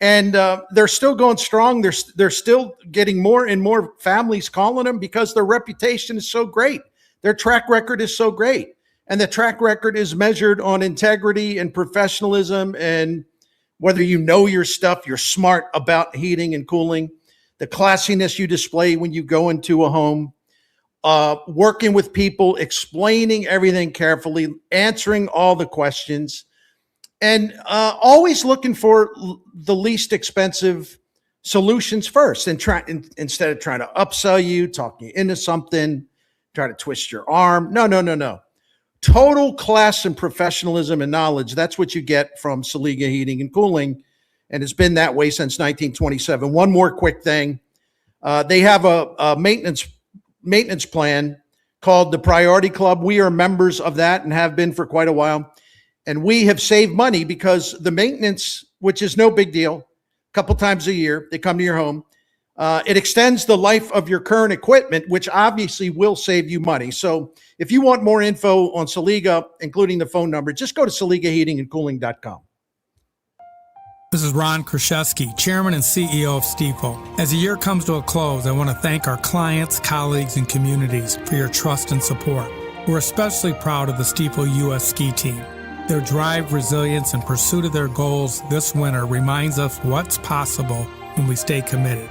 And they're still going strong. They're still getting more and more families calling them because their reputation is so great. Their track record is so great. And the track record is measured on integrity and professionalism and whether you know your stuff, you're smart about heating and cooling, the classiness you display when you go into a home, working with people, explaining everything carefully, answering all the questions, and always looking for the least expensive solutions first, and instead of trying to upsell you, talk you into something, try to twist your arm. No. Total class and professionalism and knowledge. That's what you get from Saliga Heating and Cooling, and it's been that way since 1927. One more quick thing. They have a maintenance plan called the Priority Club. We are members of that and have been for quite a while. And we have saved money because the maintenance, which is no big deal, a couple times a year, they come to your home. It extends the life of your current equipment, which obviously will save you money. So if you want more info on Saliga, including the phone number, just go to SaligaHeatingandCooling.com. This is Ron Kraszewski, Chairman and CEO of Stifel. As the year comes to a close, I want to thank our clients, colleagues, and communities for your trust and support. We're especially proud of the Stifel U.S. Ski Team. Their drive, resilience, and pursuit of their goals this winter reminds us what's possible when we stay committed.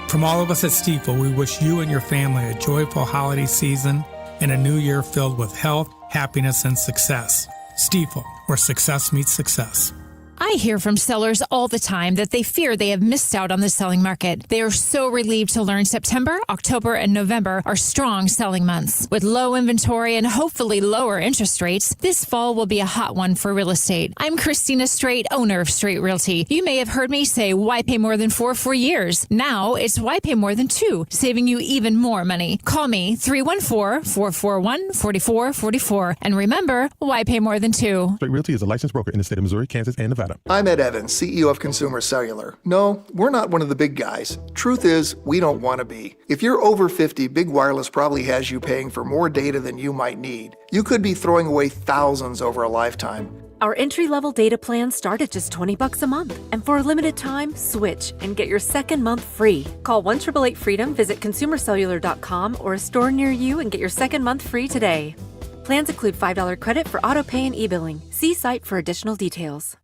From all of us at Stifel, we wish you and your family a joyful holiday season and a new year filled with health, happiness, and success. Stifel, where success meets success. I hear from sellers all the time that they fear they have missed out on the selling market. They are so relieved to learn September, October, and November are strong selling months. With low inventory and hopefully lower interest rates, this fall will be a hot one for real estate. I'm Christina Straight, owner of Straight Realty. You may have heard me say, why pay more than 4 for years? Now it's why pay more than 2, saving you even more money. Call me 314-441-4444. And remember, why pay more than 2? Straight Realty is a licensed broker in the state of Missouri, Kansas, and Nevada. I'm Ed Evans, CEO of Consumer Cellular. No, we're not one of the big guys. Truth is, we don't want to be. If you're over 50, Big Wireless probably has you paying for more data than you might need. You could be throwing away thousands over a lifetime. Our entry-level data plans start at just $20 a month. And for a limited time, switch and get your second month free. Call 1-888-FREEDOM, visit consumercellular.com or a store near you and get your second month free today. Plans include $5 credit for auto pay and e-billing. See site for additional details.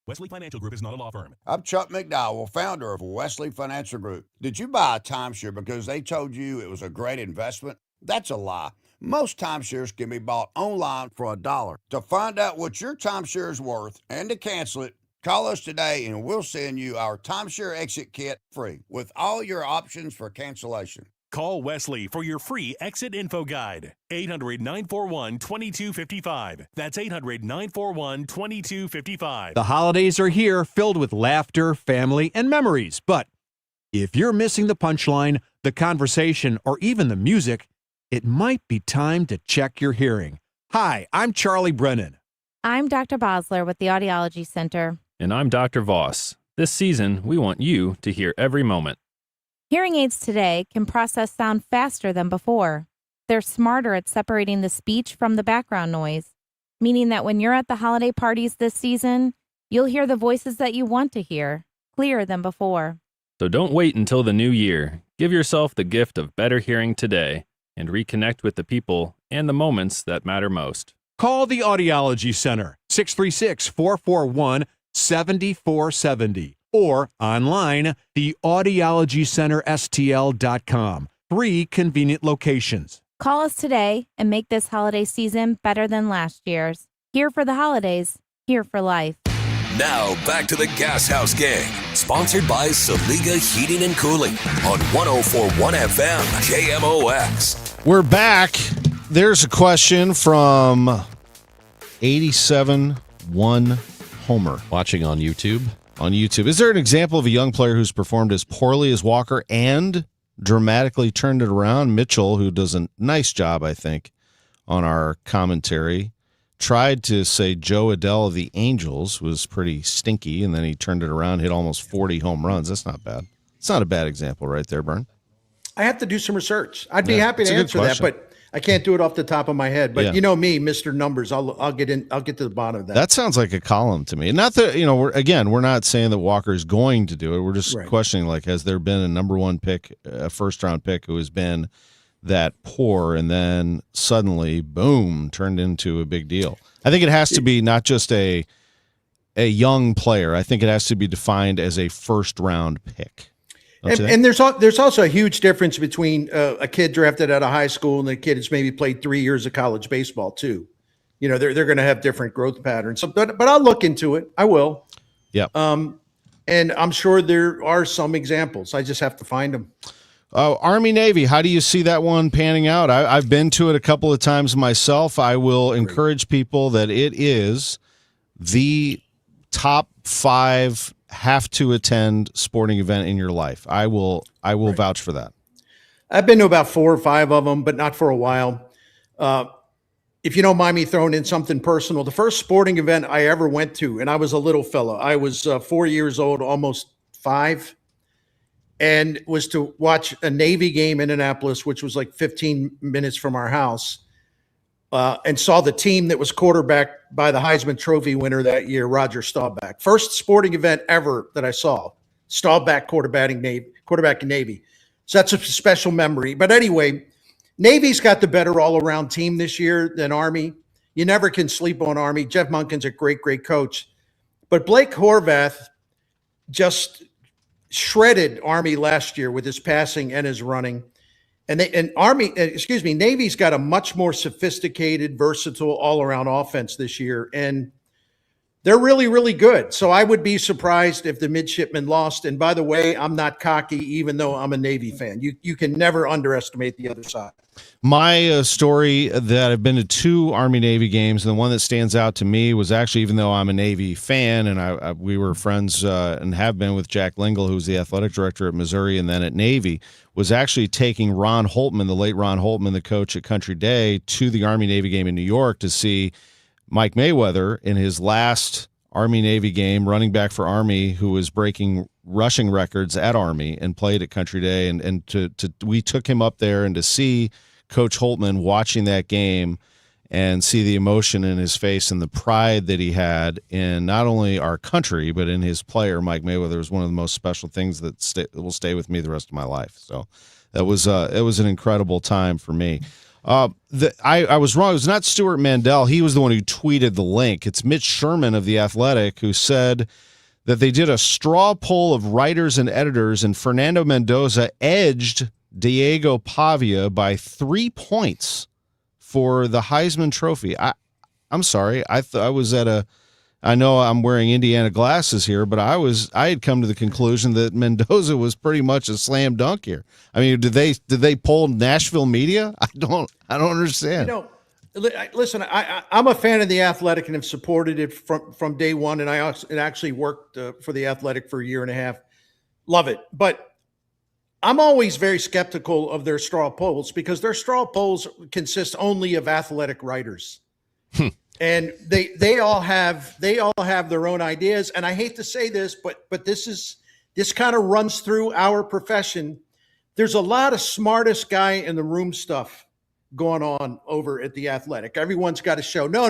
Wesley Financial Group is not a law firm. I'm Chuck McDowell, founder of Wesley Financial Group. Did you buy a timeshare because they told you it was a great investment? That's a lie. Most timeshares can be bought online for $1. To find out what your timeshare is worth and to cancel it, call us today and we'll send you our timeshare exit kit free with all your options for cancellation. Call Wesley for your free exit info guide. 800-941-2255. That's 800-941-2255. The holidays are here, filled with laughter, family, and memories. But if you're missing the punchline, the conversation, or even the music, it might be time to check your hearing. Hi, I'm Charlie Brennan. I'm Dr. Bosler with the Audiology Center. And I'm Dr. Voss. This season, we want you to hear every moment. Hearing aids today can process sound faster than before. They're smarter at separating the speech from the background noise, meaning that when you're at the holiday parties this season, you'll hear the voices that you want to hear, clearer than before. So don't wait until the new year. Give yourself the gift of better hearing today and reconnect with the people and the moments that matter most. Call the Audiology Center, 636-441-7470. Or online, theaudiologycenterstl.com. 3 convenient locations. Call us today and make this holiday season better than last year's. Here for the holidays, here for life. Now back to the Gashouse Gang, sponsored by Saliga Heating and Cooling on 104.1 FM KMOX. We're back. There's a question from 87-1 Homer. Watching on YouTube. On YouTube. Is there an example of a young player who's performed as poorly as Walker and dramatically turned it around? Mitchell, who does a nice job, I think, on our commentary, tried to say Joe Adell of the Angels was pretty stinky, and then he turned it around, hit almost 40 home runs. That's not bad. It's not a bad example right there, Bern. I have to do some research. I'd be happy to answer that, but I can't do it off the top of my head, but Yeah. you know me, Mr. Numbers. I'll get to the bottom of that. That sounds like a column to me. Not that, we're not saying that Walker is going to do it. We're just questioning, like, has there been a number one pick, a first-round pick who has been that poor and then suddenly, boom, turned into a big deal? I think it has to be not just a young player. I think it has to be defined as a first-round pick. And there's also a huge difference between a kid drafted out of high school and a kid that's maybe played 3 years of college baseball too. They're going to have different growth patterns. So, but I'll look into it. I will. Yeah. And I'm sure there are some examples. I just have to find them. Army Navy, how do you see that one panning out? I've been to it a couple of times myself. I will encourage people that it is the top 5 have to attend sporting event in your life. I will vouch for that. I've been to about 4 or 5 of them, but not for a while. If you don't mind me throwing in something personal, the first sporting event I ever went to, and I was a little fella, I was 4 years old, almost 5, and was to watch a Navy game in Annapolis, which was like 15 minutes from our house. And saw the team that was quarterbacked by the Heisman Trophy winner that year, Roger Staubach. First sporting event ever that I saw. Staubach quarterbacking Navy. So that's a special memory. But anyway, Navy's got the better all-around team this year than Army. You never can sleep on Army. Jeff Monken's a great, great coach. But Blake Horvath just shredded Army last year with his passing and his running. Navy's got a much more sophisticated, versatile, all-around offense this year, and they're really, really good. So I would be surprised if the midshipmen lost. And by the way, I'm not cocky, even though I'm a Navy fan. You can never underestimate the other side. My story that I've been to 2 Army-Navy games, and the one that stands out to me was actually, even though I'm a Navy fan, and we were friends and have been with Jack Lingle, who's the athletic director at Missouri and then at Navy, was actually taking Ron Holtman, the late Ron Holtman, the coach at Country Day, to the Army-Navy game in New York to see Mike Mayweather in his last Army-Navy game, running back for Army, who was breaking rushing records at Army and played at Country Day. And we took him up there, and to see Coach Holtman watching that game and see the emotion in his face and the pride that he had in not only our country, but in his player, Mike Mayweather, was one of the most special things that will stay with me the rest of my life. So it was an incredible time for me. I was wrong. It was not Stuart Mandel. He was the one who tweeted the link. It's Mitch Sherman of The Athletic who said that they did a straw poll of writers and editors, and Fernando Mendoza edged Diego Pavia by 3 points for the Heisman Trophy. I'm sorry. I know I'm wearing Indiana glasses here, but I had come to the conclusion that Mendoza was pretty much a slam dunk here. I mean, did they poll Nashville media? I don't understand. Listen, I'm a fan of The Athletic and have supported it from day one, and I actually worked for The Athletic for a year and a half. Love it. But I'm always very skeptical of their straw polls because their straw polls consist only of athletic writers. And they all have their own ideas. And I hate to say this, but this kind of runs through our profession. There's a lot of smartest guy in the room stuff going on over at The Athletic. Everyone's got to show, no,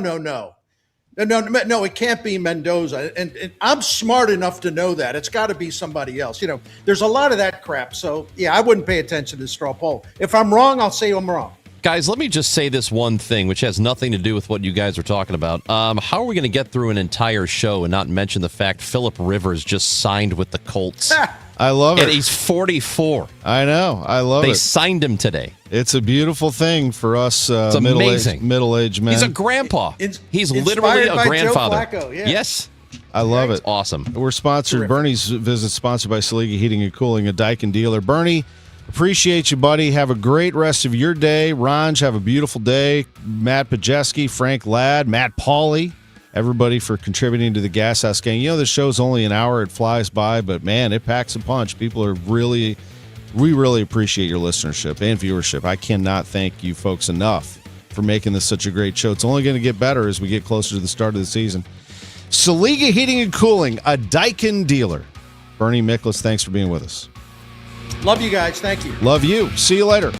it can't be Mendoza. And I'm smart enough to know that. It's got to be somebody else. There's a lot of that crap. So, yeah, I wouldn't pay attention to the straw poll. If I'm wrong, I'll say I'm wrong. Guys, let me just say this one thing, which has nothing to do with what you guys are talking about. How are we going to get through an entire show and not mention the fact Phillip Rivers just signed with the Colts? I love it. And he's 44. I know. I love it. They signed him today. It's a beautiful thing for us it's amazing. middle-aged men. He's a grandpa. He's literally a grandfather. Joe Flacco, yeah. Yes. I love it. Awesome. We're sponsored. Bernie's visit sponsored by Saliga Heating and Cooling, a Daikin dealer. Bernie, appreciate you, buddy. Have a great rest of your day. Ranj, have a beautiful day. Matt Pajeski, Frank Ladd, Matt Pauley, everybody for contributing to the Gas House Gang. The show's only an hour. It flies by, but, man, it packs a punch. We really appreciate your listenership and viewership. I cannot thank you folks enough for making this such a great show. It's only going to get better as we get closer to the start of the season. Saliga Heating and Cooling, a Daikin dealer. Bernie Miklasz, thanks for being with us. Love you guys. Thank you. Love you. See you later.